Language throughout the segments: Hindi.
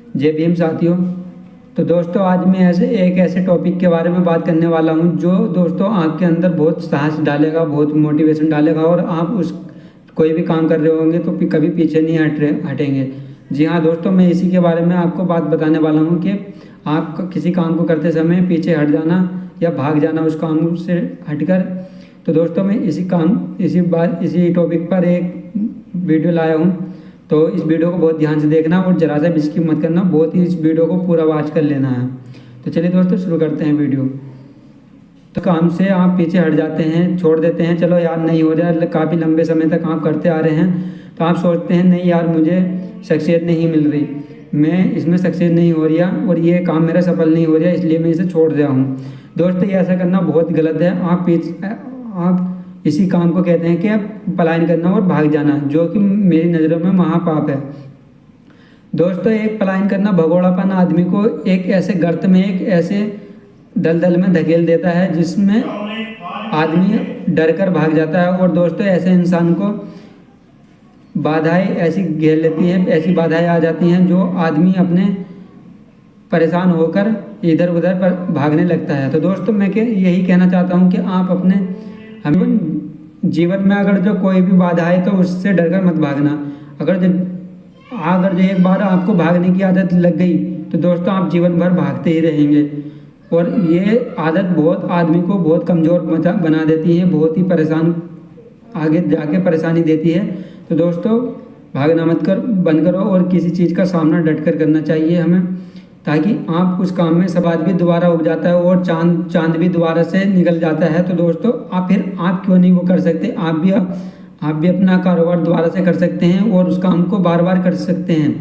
जय भीम साथियों। तो दोस्तों आज मैं एक ऐसे टॉपिक के बारे में बात करने वाला हूं जो दोस्तों आपके अंदर बहुत साहस डालेगा, बहुत मोटिवेशन डालेगा और आप उस कोई भी काम कर रहे होंगे तो कभी पीछे नहीं हटेंगे। जी हाँ दोस्तों, मैं इसी के बारे में आपको बात बताने वाला हूं कि आप किसी काम को करते समय पीछे हट जाना या भाग जाना उस काम से हटकर। तो दोस्तों मैं इसी टॉपिक पर एक वीडियो लाया हूँ। तो इस वीडियो को बहुत ध्यान से देखना और जरा सा भी स्किप मत करना, बहुत ही इस वीडियो को पूरा वॉच कर लेना है। तो चलिए दोस्तों शुरू करते हैं वीडियो। तो काम से आप पीछे हट जाते हैं, छोड़ देते हैं, चलो यार नहीं हो रहा, काफ़ी लंबे समय तक आप करते आ रहे हैं। तो आप सोचते हैं नहीं यार मुझे सक्सेस नहीं मिल रही, मैं इसमें सक्सेस नहीं हो रहा और ये काम मेरा सफल नहीं हो रहा, इसलिए मैं इसे छोड़ रहा हूँ। दोस्तों ये ऐसा करना बहुत गलत है। आप इसी काम को कहते हैं कि पलायन करना और भाग जाना, जो कि मेरी नज़रों में महापाप है। दोस्तों एक पलायन करना भगोड़ापन आदमी को एक ऐसे गर्त में, एक ऐसे दलदल में धकेल देता है जिसमें आदमी डर कर भाग जाता है। और दोस्तों ऐसे इंसान को बाधाएं ऐसी घेर लेती है, ऐसी बाधाएं आ जाती हैं जो आदमी अपने परेशान होकर इधर उधर पर भागने लगता है। तो दोस्तों मैं यही कहना चाहता हूँ कि आप अपने जीवन में अगर जो कोई भी बाधा है तो उससे डरकर मत भागना। अगर जो एक बार आपको भागने की आदत लग गई तो दोस्तों आप जीवन भर भागते ही रहेंगे और ये आदत बहुत आदमी को बहुत कमज़ोर बना देती है, बहुत ही परेशान आगे जाके परेशानी देती है। तो दोस्तों भागना बंद करो और किसी चीज़ का सामना डट कर करना चाहिए हमें, ताकि आप उस काम में सवाद भी दोबारा उग जाता है और चांद भी दोबारा से निकल जाता है। तो दोस्तों आप क्यों नहीं वो कर सकते, आप भी अपना कारोबार दोबारा से कर सकते हैं और उस काम को बार बार कर सकते हैं।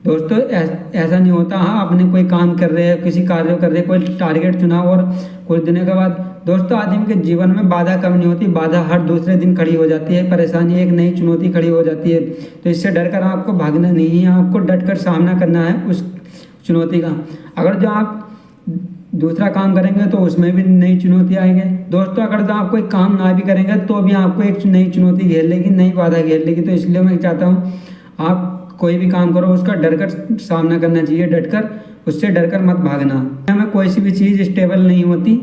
दोस्तों ऐसा नहीं होता हाँ आपने कोई काम कर रहे हैं, किसी कार्य कर रहे हैं, कोई टारगेट चुना और कुछ दिनों के बाद दोस्तों आदमी के जीवन में बाधा कम नहीं होती, बाधा हर दूसरे दिन खड़ी हो जाती है, परेशानी एक नई चुनौती खड़ी हो जाती है। तो इससे डर कर आपको भागना नहीं है, आपको डट कर सामना करना है उस चुनौती का। अगर जो आप दूसरा काम करेंगे तो उसमें भी नई चुनौती आएंगे। दोस्तों अगर जो आप कोई काम ना भी करेंगे तो भी आपको एक नई चुनौती घेर लेगी, नई बाधा घेर लेगी। तो इसलिए मैं चाहता हूँ आप कोई भी काम करो उसका डर कर सामना करना चाहिए, डट कर, उससे डर कर मत भागना। हमें कोई सी भी चीज़ स्टेबल नहीं होती,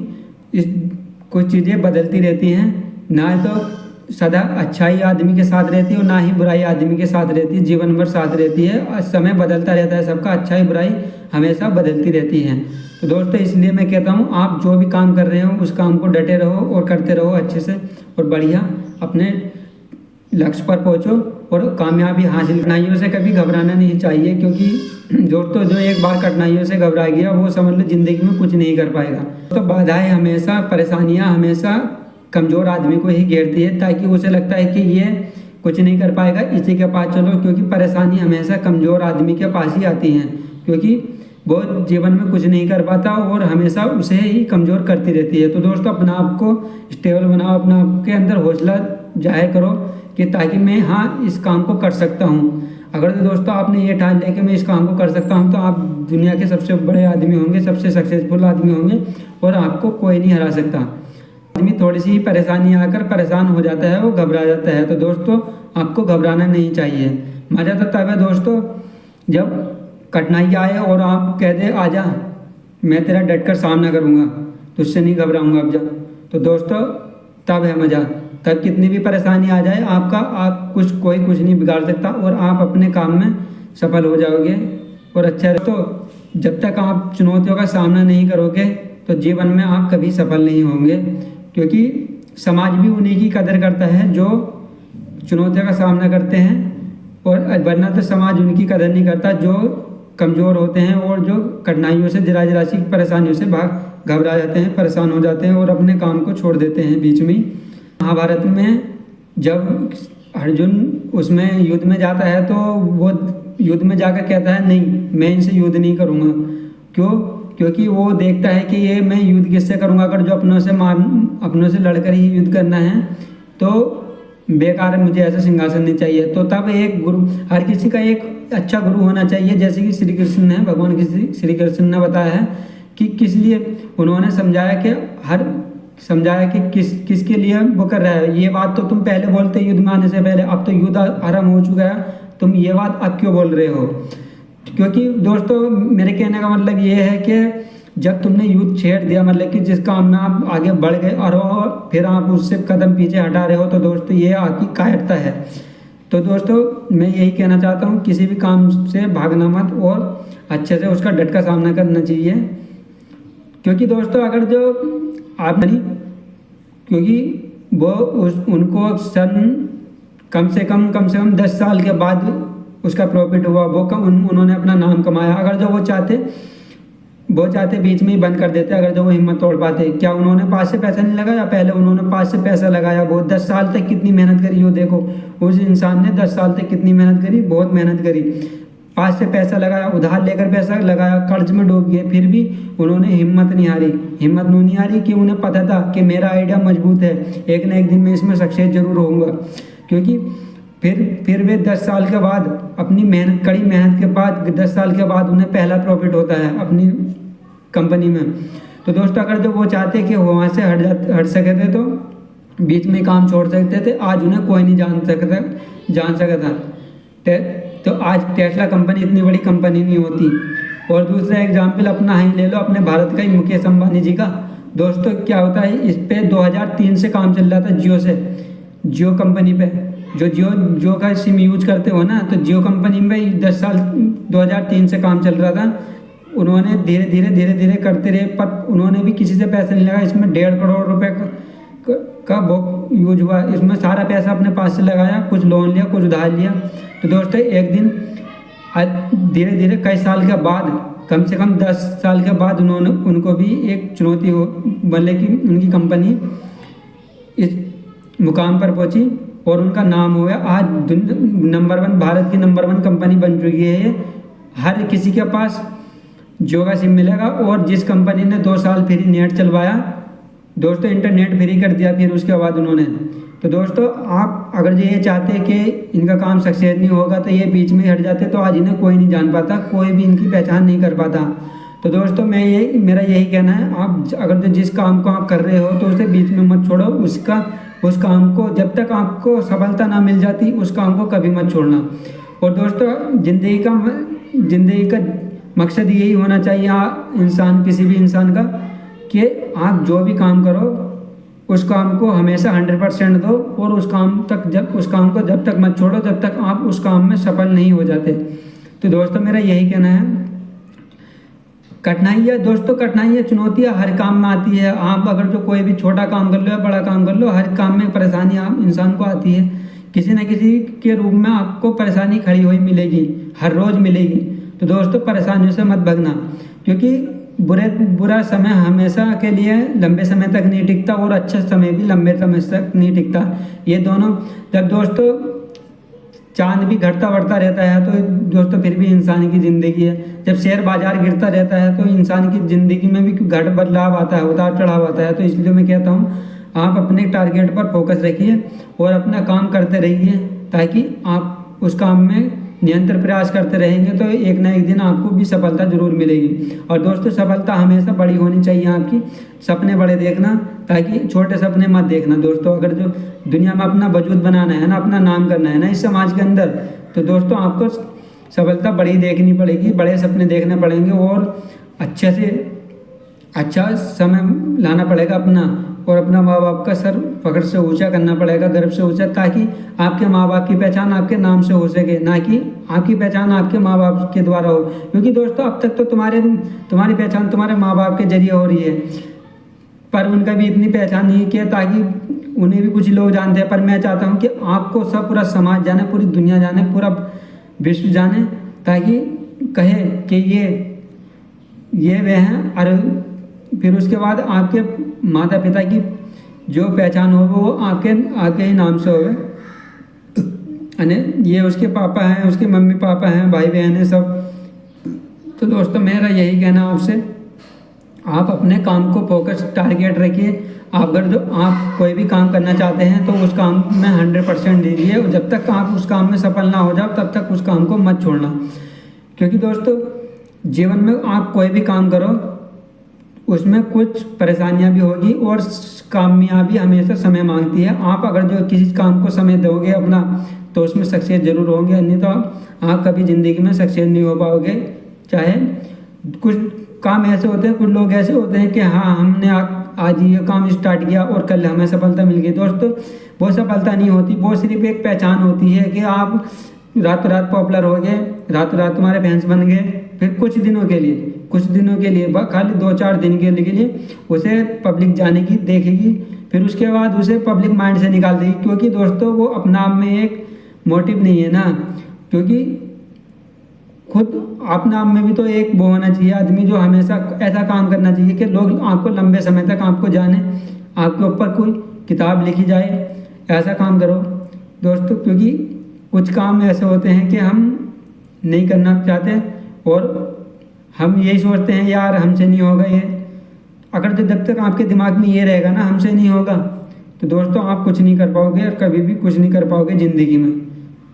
कुछ चीज़ें बदलती रहती हैं, ना तो सदा अच्छाई आदमी के साथ रहती है और ना ही बुराई आदमी के साथ रहती है, जीवन भर साथ रहती है। समय बदलता रहता है सबका, अच्छाई बुराई हमेशा बदलती रहती है। तो दोस्तों इसलिए मैं कहता हूँ आप जो भी काम कर रहे हो उस काम को डटे रहो और करते रहो अच्छे से और बढ़िया अपने लक्ष्य पर पहुँचो और कामयाबी हासिल। कठिनाइयों से कभी घबराना नहीं चाहिए, क्योंकि दोस्तों जो एक बार कठिनाइयों से घबरा गया वो समझ लो जिंदगी में कुछ नहीं कर पाएगा। तो बाधाएं हमेशा, परेशानियां हमेशा कमज़ोर आदमी को ही घेरती है, ताकि उसे लगता है कि ये कुछ नहीं कर पाएगा, इसी के पास चलो। क्योंकि परेशानी हमेशा कमज़ोर आदमी के पास ही आती हैं, क्योंकि वो जीवन में कुछ नहीं कर पाता और हमेशा उसे ही कमज़ोर करती रहती है। तो दोस्तों अपना आप को स्टेबल बनाओ, अपना आप के अंदर हौसला जाहिर करो कि ताकि मैं हाँ इस काम को कर सकता हूँ। अगर तो दोस्तों आपने ये ठान लिया कि मैं इस काम को कर सकता हूँ तो आप दुनिया के सबसे बड़े आदमी होंगे, सबसे सक्सेसफुल आदमी होंगे और आपको कोई नहीं हरा सकता। आदमी थोड़ी सी परेशानी आकर परेशान हो जाता है, वो घबरा जाता है। तो दोस्तों आपको घबराना नहीं चाहिए। मज़ा तो तब है दोस्तों जब कठिनाई आए और आप कह दे आजा मैं तेरा डट कर सामना करूँगा, तुझसे नहीं घबराऊँगा अब जा। तो दोस्तों तब है मज़ा, तब कितनी भी परेशानी आ जाए कोई कुछ नहीं बिगाड़ सकता और आप अपने काम में सफल हो जाओगे और अच्छा। तो जब तक आप चुनौतियों का सामना नहीं करोगे तो जीवन में आप कभी सफल नहीं होंगे, क्योंकि समाज भी उन्हीं की कदर करता है जो चुनौतियों का सामना करते हैं, और वरना तो समाज उनकी कदर नहीं करता जो कमज़ोर होते हैं और जो कठिनाइयों से जरा सी परेशानियों से घबरा जाते हैं, परेशान हो जाते हैं और अपने काम को छोड़ देते हैं बीच में। महाभारत में जब अर्जुन उसमें युद्ध में जाता है तो वो युद्ध में जाकर कहता है नहीं मैं इनसे युद्ध नहीं करूँगा। क्यों? क्योंकि वो देखता है कि ये मैं युद्ध किससे करूँगा, अगर जो अपनों से लड़कर ही युद्ध करना है तो बेकार है, मुझे ऐसा सिंहासन नहीं चाहिए। तो तब एक गुरु, हर किसी का एक अच्छा गुरु होना चाहिए, जैसे कि श्री कृष्ण ने, भगवान श्री कृष्ण ने बताया है कि किस लिए उन्होंने समझाया कि किसके लिए वो कर रहा है। ये बात तो तुम पहले बोलते युद्ध में आने से पहले, अब तो युद्ध आरंभ हो चुका है, तुम ये बात अब क्यों बोल रहे हो। क्योंकि दोस्तों मेरे कहने का मतलब ये है कि जब तुमने यूथ छेड़ दिया, मतलब कि जिस काम में आप आगे बढ़ गए और फिर आप उससे कदम पीछे हटा रहे हो, तो दोस्तों ये आपकी कायरता है। तो दोस्तों मैं यही कहना चाहता हूँ, किसी भी काम से भागना मत और अच्छे से उसका डट का सामना करना चाहिए। क्योंकि दोस्तों अगर जो आप नहीं, क्योंकि वो उनको कम से कम 10 साल के बाद उसका प्रॉफिट हुआ, वो उन्होंने अपना नाम कमाया। अगर जो वो चाहते बीच में ही बंद कर देते, अगर जो वो हिम्मत तोड़ पाते। क्या उन्होंने पास से पैसा नहीं लगाया? पहले उन्होंने पास से पैसा लगाया, वो 10 साल तक कितनी मेहनत करी हो। देखो उस इंसान ने 10 साल तक कितनी मेहनत करी, बहुत मेहनत करी। पास से पैसा लगाया, उधार लेकर पैसा लगाया, कर्ज में डूब गए, फिर भी उन्होंने हिम्मत नहीं हारी कि उन्हें पता था कि मेरा आइडिया मजबूत है, एक ना एक दिन मैं इसमें सक्सेस जरूर होऊंगा। क्योंकि फिर वे 10 साल के बाद अपनी कड़ी मेहनत के बाद 10 साल के बाद उन्हें पहला प्रॉफिट होता है अपनी कंपनी में। तो दोस्तों अगर जो वो चाहते कि वो वहाँ से हट सके थे, तो बीच में काम छोड़ सकते थे, आज उन्हें कोई नहीं जान सका था। तो आज टेस्ला कंपनी इतनी बड़ी कंपनी नहीं होती। और दूसरा एग्जाम्पल अपना ही ले लो, अपने भारत का ही मुकेश अंबानी जी का। दोस्तों क्या होता है, इस पे 2003 से काम चल रहा था जियो कंपनी पे। जो जियो का सिम यूज करते हो ना, तो जियो कंपनी में 10 साल 2003 से काम चल रहा था। उन्होंने धीरे धीरे करते रहे, पर उन्होंने भी किसी से पैसा नहीं लगा। इसमें 1.5 करोड़ रुपए का वो यूज हुआ। इसमें सारा पैसा अपने पास से लगाया, कुछ लोन लिया, कुछ उधार लिया। तो दोस्तों एक दिन धीरे कई साल के बाद, कम से कम 10 साल के बाद उनको भी एक चुनौती हो, मतलब कि उनकी कंपनी इस मुकाम पर पहुंची और उनका नाम हो गया। आज भारत की नंबर 1 कंपनी बन चुकी है ये। हर किसी के पास जियो का सिम मिलेगा। और जिस कंपनी ने 2 साल फ्री नेट चलवाया दोस्तों, इंटरनेट फ्री कर दिया फिर उसके बाद उन्होंने। तो दोस्तों आप अगर ये चाहते हैं कि इनका काम सक्सेस नहीं होगा, तो ये बीच में हट जाते, तो आज इन्हें कोई नहीं जान पाता, कोई भी इनकी पहचान नहीं कर पाता। तो दोस्तों मेरा यही कहना है, आप अगर जो जिस काम को आप कर रहे हो तो उसे बीच में मत छोड़ो। उस काम को जब तक आपको सफलता ना मिल जाती, उस काम को कभी मत छोड़ना। और दोस्तों जिंदगी का मकसद यही होना चाहिए किसी भी इंसान का, कि आप जो भी काम करो उस काम को हमेशा 100% दो। और उस काम को जब तक मत छोड़ो जब तक आप उस काम में सफल नहीं हो जाते। तो दोस्तों मेरा यही कहना है। कठिनाइयाँ चुनौतियाँ हर काम में आती है। आप अगर जो कोई भी छोटा काम कर लो या बड़ा काम कर लो, हर काम में परेशानी आप इंसान को आती है। किसी न किसी के रूप में आपको परेशानी खड़ी हुई मिलेगी, हर रोज़ मिलेगी। तो दोस्तों परेशानियों से मत भागना, क्योंकि बुरा समय हमेशा के लिए लंबे समय तक नहीं टिकता, और अच्छा समय भी लंबे समय तक नहीं टिकता। ये दोनों, जब दोस्तों चांद भी घटता बढ़ता रहता है, तो दोस्तों फिर भी इंसान की ज़िंदगी है। जब शेयर बाजार गिरता रहता है, तो इंसान की ज़िंदगी में भी बदलाव आता है, उतार चढ़ाव आता है। तो इसलिए मैं कहता हूँ, आप अपने टारगेट पर फोकस रखिए और अपना काम करते रहिए, ताकि आप उस काम में निरंतर प्रयास करते रहेंगे तो एक ना एक दिन आपको भी सफलता जरूर मिलेगी। और दोस्तों सफलता हमेशा बड़ी होनी चाहिए आपकी। सपने बड़े देखना, ताकि छोटे सपने मत देखना। दोस्तों अगर जो दुनिया में अपना वजूद बनाना है ना, अपना नाम करना है ना इस समाज के अंदर, तो दोस्तों आपको सफलता बड़ी देखनी पड़ेगी, बड़े सपने देखने पड़ेंगे, और अच्छे से अच्छा समय लाना पड़ेगा और अपना माँ बाप का सर फख्र से ऊंचा करना पड़ेगा, गर्व से ऊंचा, ताकि आपके माँ बाप की पहचान आपके नाम से हो सके, ना कि आपकी पहचान आपके माँ बाप के द्वारा हो। क्योंकि दोस्तों अब तक तो तुम्हारी पहचान तुम्हारे माँ बाप के जरिए हो रही है, पर उनका भी इतनी पहचान नहीं किया ताकि उन्हें भी कुछ लोग जानते हैं। पर मैं चाहता हूँ कि आपको सब पूरा समाज जाने, पूरी दुनिया जाने, पूरा विश्व जाने, ताकि कहे कि ये वे हैं। और फिर उसके बाद आपके माता पिता की जो पहचान हो वो आपके ही नाम से होवे, यानी ये उसके पापा हैं, उसके मम्मी पापा हैं, भाई बहन हैं सब। तो दोस्तों मेरा यही कहना आपसे, आप अपने काम को फोकस टारगेट रखिए। अगर आप कोई भी काम करना चाहते हैं तो उस काम में 100% दीजिए, और जब तक आप उस काम में सफल ना हो जाओ तब तक उस काम को मत छोड़ना। क्योंकि दोस्तों जीवन में आप कोई भी काम करो उसमें कुछ परेशानियां भी होगी, और कामयाबी हमेशा समय मांगती है। आप अगर जो किसी काम को समय दोगे अपना, तो उसमें सक्सेस जरूर होंगे, अन्यथा आप कभी ज़िंदगी में सक्सेस नहीं हो पाओगे। चाहे कुछ काम ऐसे होते हैं, कुछ लोग ऐसे होते हैं कि हाँ हमने आज ये काम स्टार्ट किया और कल हमें सफलता मिल गई। दोस्तों वो सफलता नहीं होती, वो सिर्फ एक पहचान होती है कि आप रातों रात पॉपुलर हो गए, रातों रात तुम्हारे फैंस बन गए, फिर कुछ दिनों के लिए खाली 2-4 दिन के लिए उसे पब्लिक जाने की देखेगी, फिर उसके बाद उसे पब्लिक माइंड से निकाल देगी। क्योंकि दोस्तों वो अपना आप में एक मोटिव नहीं है ना, क्योंकि खुद अपने आप में भी तो एक वो होना चाहिए आदमी जो हमेशा ऐसा काम करना चाहिए कि लोग आपको लंबे समय तक आपको जाने, आपके ऊपर कोई किताब लिखी जाए, ऐसा काम करो दोस्तों। क्योंकि कुछ काम ऐसे होते हैं कि हम नहीं करना चाहते और हम यही सोचते हैं यार हमसे नहीं होगा ये। अगर जब तक आपके दिमाग में ये रहेगा ना हमसे नहीं होगा, तो दोस्तों आप कुछ नहीं कर पाओगे और कभी भी कुछ नहीं कर पाओगे ज़िंदगी में।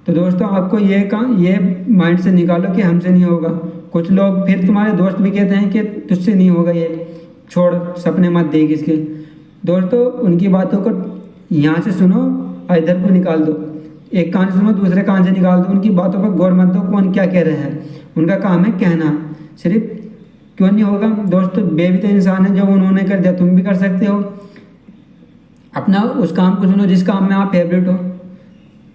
तो दोस्तों आपको ये माइंड से निकालो कि हमसे नहीं होगा। कुछ लोग फिर तुम्हारे दोस्त भी कहते हैं कि तुझसे नहीं होगा ये, छोड़ सपने मत देख इसके। दोस्तों उनकी बातों को यहाँ से सुनो और इधर को निकाल दो, एक कान से सुनो दूसरे कान से निकाल दो। उनकी बातों पर गौर मत दो कौन क्या कह रहे हैं, उनका काम है कहना, सिर्फ क्यों नहीं होगा। दोस्तों वे भी तो इंसान है, जो उन्होंने कर दिया तुम भी कर सकते हो। अपना उस काम को सुनो जिस काम में आप फेवरेट हो,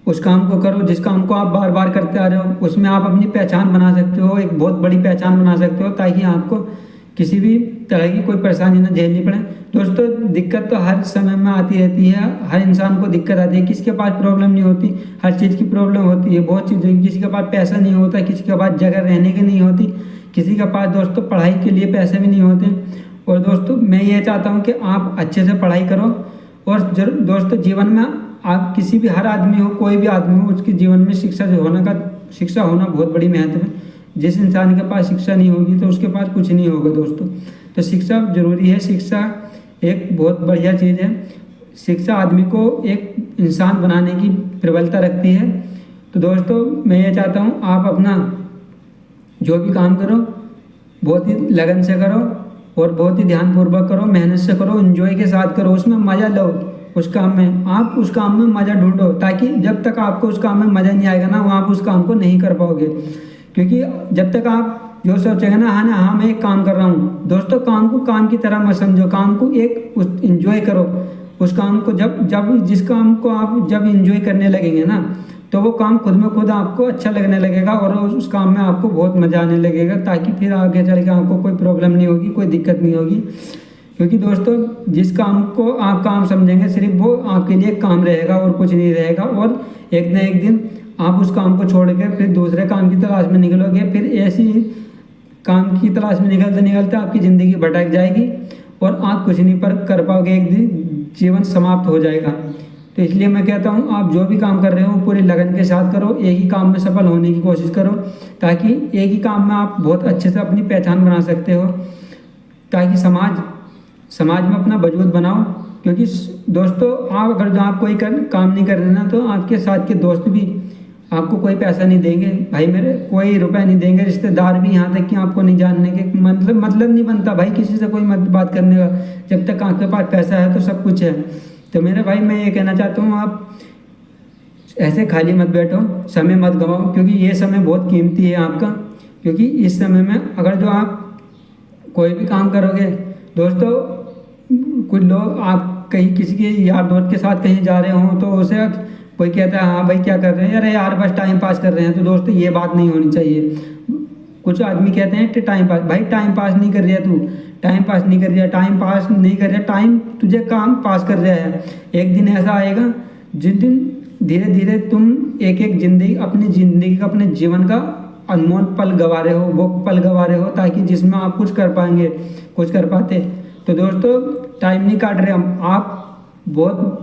उस काम को करो जिस काम को आप बार बार करते आ रहे हो। उसमें आप अपनी पहचान बना सकते हो, एक बहुत बड़ी पहचान बना सकते हो, ताकि आपको किसी भी तरह की कोई परेशानी ना झेलनी पड़े। दोस्तों दिक्कत तो हर समय में आती रहती है, हर इंसान को दिक्कत आती है, किसी के पास प्रॉब्लम नहीं होती, हर चीज़ की प्रॉब्लम होती है, बहुत चीज़ें। किसी के पास पैसा नहीं होता, किसी के पास जगह रहने की नहीं होती, किसी के पास दोस्तों पढ़ाई के लिए पैसे भी नहीं होते। और दोस्तों मैं ये चाहता हूँ कि आप अच्छे से पढ़ाई करो। और दोस्तों जीवन में आप किसी भी हर आदमी हो, कोई भी आदमी हो, उसके जीवन में शिक्षा होना बहुत बड़ी महत्व है। जिस इंसान के पास शिक्षा नहीं होगी तो उसके पास कुछ नहीं होगा दोस्तों। तो शिक्षा जरूरी है, शिक्षा एक बहुत बढ़िया चीज़ है। शिक्षा आदमी को एक इंसान बनाने की प्रबलता रखती है। तो दोस्तों मैं ये चाहता हूँ आप अपना जो भी काम करो बहुत ही लगन से करो और बहुत ही ध्यानपूर्वक करो, मेहनत से करो, एंजॉय के साथ करो, उसमें मज़ा लो। उस काम में आप उस काम में मज़ा ढूंढो, ताकि जब तक आपको उस काम में मज़ा नहीं आएगा ना, वो आप उस काम को नहीं कर पाओगे। क्योंकि जब तक आप जो सोचेंगे ना हाँ मैं एक काम कर रहा हूँ, दोस्तों काम को काम की तरह मत समझो, काम को एक एंजॉय करो। उस काम को जिस काम को आप जब एंजॉय करने लगेंगे ना, तो वो काम खुद में खुद आपको अच्छा लगने लगेगा और उस काम में आपको बहुत मज़ा आने लगेगा, ताकि फिर आगे चल के आपको कोई प्रॉब्लम नहीं होगी, कोई दिक्कत नहीं होगी। क्योंकि दोस्तों जिस काम को आप काम समझेंगे सिर्फ वो आपके लिए काम रहेगा और कुछ नहीं रहेगा। और एक न एक दिन आप उस काम को छोड़ के फिर दूसरे काम की तलाश में निकलोगे, फिर ऐसी काम की तलाश में निकलते निकलते आपकी ज़िंदगी भटक जाएगी और आप कुछ नहीं पर कर पाओगे, एक दिन जीवन समाप्त हो जाएगा। तो इसलिए मैं कहता हूँ आप जो भी काम कर रहे हो पूरी लगन के साथ करो, एक ही काम में सफल होने की कोशिश करो, ताकि एक ही काम में आप बहुत अच्छे से अपनी पहचान बना सकते हो, ताकि समाज में अपना वजूद बनाओ। क्योंकि दोस्तों आप कोई काम नहीं कर रहे ना, तो आपके साथ के दोस्त भी आपको कोई पैसा नहीं देंगे, भाई मेरे कोई रुपए नहीं देंगे, रिश्तेदार भी, यहाँ तक कि आपको नहीं जानने के मतलब नहीं बनता भाई किसी से कोई बात करने का। जब तक आपके पास पैसा है तो सब कुछ है। तो मेरे भाई मैं ये कहना चाहता हूँ आप ऐसे खाली मत बैठो, समय मत गवाओ, क्योंकि ये समय बहुत कीमती है आपका। क्योंकि इस समय में अगर जो आप कोई भी काम करोगे दोस्तों, कुछ लोग आप कहीं किसी के यार दोस्त के साथ कहीं जा रहे हो तो उसे कोई कहता है हाँ भाई क्या कर रहे हैं, अरे यार बस टाइम पास कर रहे हैं। तो दोस्तों ये बात नहीं होनी चाहिए। कुछ आदमी कहते हैं टाइम पास, भाई टाइम पास नहीं कर रहा तू, टाइम पास नहीं कर रहा, टाइम पास नहीं कर रहा, टाइम तुझे काम पास कर रहा है। एक दिन ऐसा आएगा जिस दिन धीरे धीरे तुम एक अपनी ज़िंदगी का, अपने जीवन का अनमोल पल गंवा रहे हो, वो पल गंवा रहे हो ताकि जिसमें आप कुछ कर पाएंगे, कुछ कर पाते। तो दोस्तों टाइम नहीं काट रहे हम, आप बहुत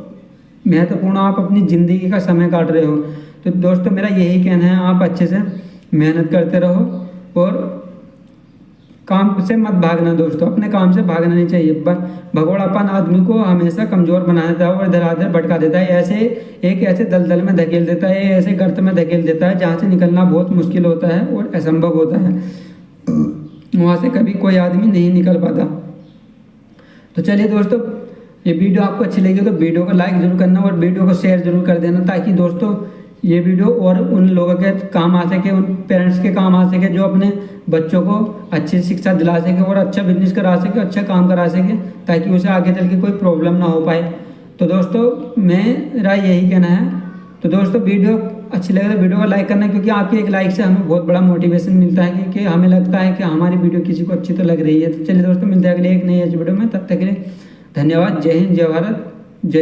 महत्वपूर्ण आप अपनी ज़िंदगी का समय काट रहे हो। तो दोस्तों मेरा यही कहना है आप अच्छे से मेहनत करते रहो और काम से मत भागना दोस्तों, अपने काम से भागना नहीं चाहिए। भगोड़ापन आदमी को हमेशा कमज़ोर बना देता है और धराधर भटका देता है, ऐसे दलदल में धकेल देता है, ऐसे गर्त में धकेल देता है जहाँ से निकलना बहुत मुश्किल होता है और असंभव होता है, वहाँ से कभी कोई आदमी नहीं निकल पाता। तो चलिए दोस्तों ये वीडियो आपको अच्छी लगी तो वीडियो को लाइक जरूर करना और वीडियो को शेयर जरूर कर देना, ताकि दोस्तों ये वीडियो और उन लोगों के काम आ सके, उन पेरेंट्स के काम आ सके जो अपने बच्चों को अच्छी शिक्षा दिला सके और अच्छा बिजनेस करा सके, अच्छा काम करा सके, ताकि उसे आगे चल के कोई प्रॉब्लम ना हो पाए। तो दोस्तों मेरा यही कहना है। तो दोस्तों वीडियो अच्छी लगे तो वीडियो को लाइक करना, क्योंकि आपके एक लाइक से हमें बहुत बड़ा मोटिवेशन मिलता है कि हमें लगता है कि हमारी वीडियो किसी को अच्छी तो लग रही है। तो चलिए दोस्तों, मिलते हैं अगले एक नई वीडियो में, तब तक के लिए धन्यवाद। जय हिंद, जय भारत, जय।